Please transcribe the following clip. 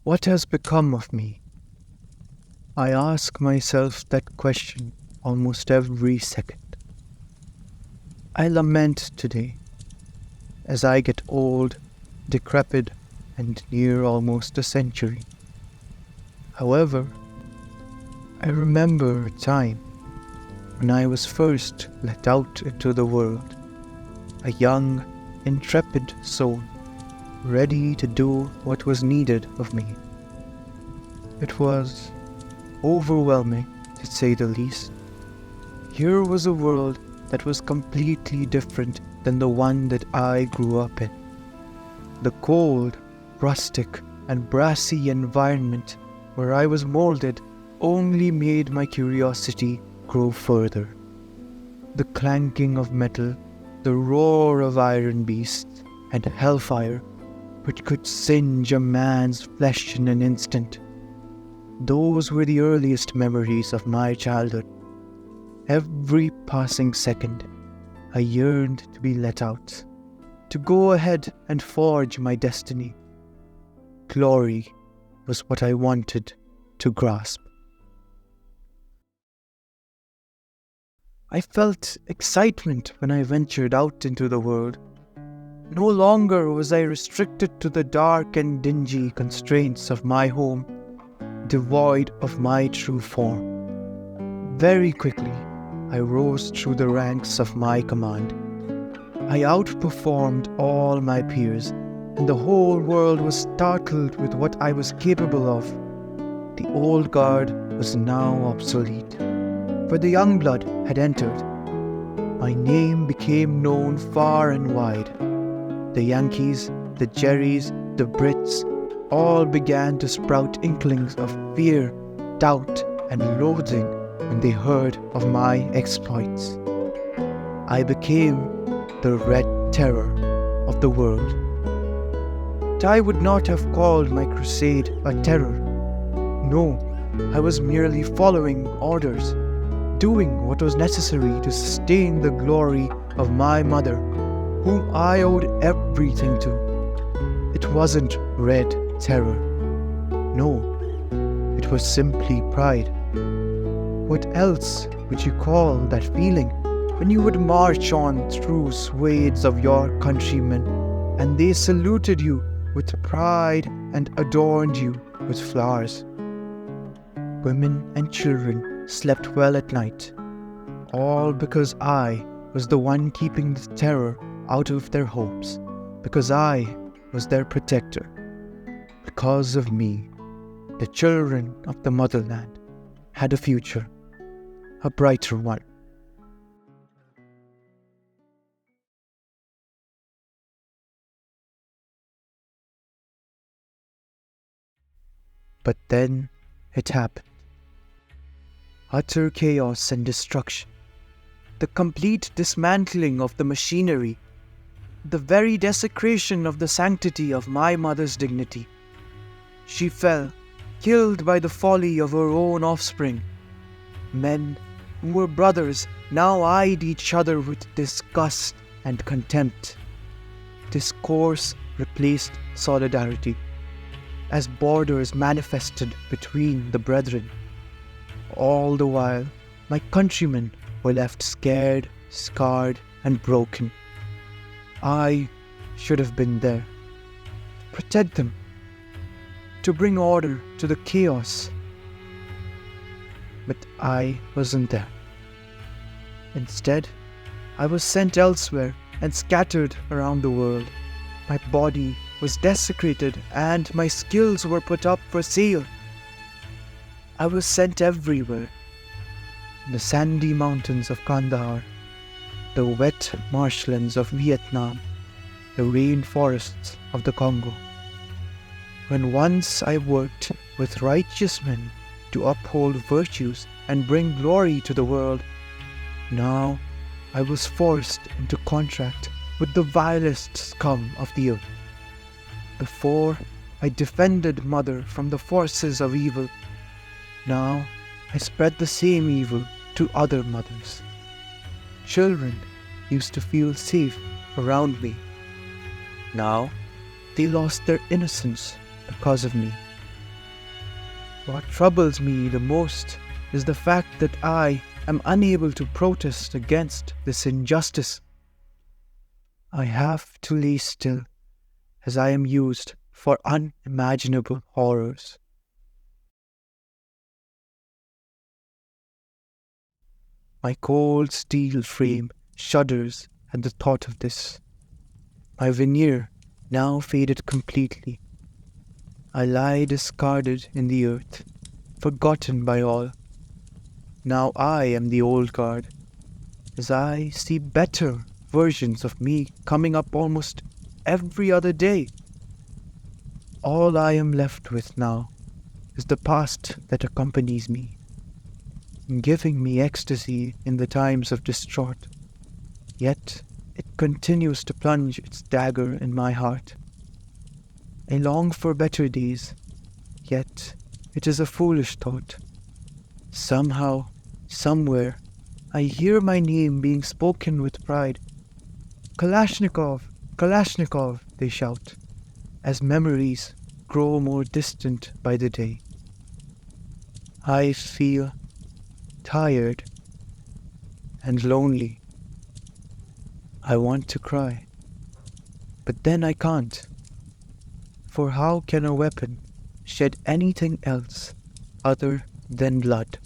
What has become of me? I ask myself that question almost every second. I lament today as I get old, decrepit, and near almost a century. However, I remember a time when I was first let out into the world, a young, intrepid soul, ready to do what was needed of me. It was overwhelming, to say the least. Here was a world that was completely different than the one that I grew up in. The cold, rustic, and brassy environment where I was molded only made my curiosity grow further. The clanking of metal, the roar of iron beasts, and hellfire, which could singe a man's flesh in an instant. Those were the earliest memories of my childhood. Every passing second, I yearned to be let out, to go ahead and forge my destiny. Glory was what I wanted to grasp. I felt excitement when I ventured out into the world. No longer was I restricted to the dark and dingy constraints of my home, devoid of my true form. Very quickly, I rose through the ranks of my command. I outperformed all my peers, and the whole world was startled with what I was capable of. The old guard was now obsolete, for the young blood had entered. My name became known far and wide. The Yankees, the Jerrys, the Brits, all began to sprout inklings of fear, doubt, and loathing when they heard of my exploits. I became the Red Terror of the world. But I would not have called my crusade a terror. No, I was merely following orders, doing what was necessary to sustain the glory of my mother, whom I owed everything to. It wasn't red terror. No, it was simply pride. What else would you call that feeling when you would march on through swathes of your countrymen and they saluted you with pride and adorned you with flowers? Women and children slept well at night, all because I was the one keeping the terror out of their homes, because I was their protector. Because of me, the children of the motherland had a future, a brighter one. But then it happened. Utter chaos and destruction, the complete dismantling of the machinery, the very desecration of the sanctity of my mother's dignity. She fell, killed by the folly of her own offspring. Men who were brothers now eyed each other with disgust and contempt. Discourse replaced solidarity, as borders manifested between the brethren. All the while, my countrymen were left scared, scarred, and broken. I should have been there, to protect them, to bring order to the chaos. But I wasn't there. Instead, I was sent elsewhere and scattered around the world. My body was desecrated and my skills were put up for sale. I was sent everywhere. The sandy mountains of Kandahar, the wet marshlands of Vietnam, the rainforests of the Congo. When once I worked with righteous men to uphold virtues and bring glory to the world, now I was forced into contract with the vilest scum of the earth. Before, I defended mother from the forces of evil. Now, I spread the same evil to other mothers. Children used to feel safe around me. Now, they lost their innocence because of me. What troubles me the most is the fact that I am unable to protest against this injustice. I have to lay still as I am used for unimaginable horrors. My cold steel frame shudders at the thought of this. My veneer now faded completely. I lie discarded in the earth, forgotten by all. Now I am the old guard, as I see better versions of me coming up almost every other day. All I am left with now is the past that accompanies me, giving me ecstasy in the times of distraught. Yet it continues to plunge its dagger in my heart. I long for better days, yet it is a foolish thought. Somehow, somewhere, I hear my name being spoken with pride. Kalashnikov, Kalashnikov, they shout, as memories grow more distant by the day. I feel tired and lonely. I want to cry, but then I can't. For how can a weapon shed anything else other than blood?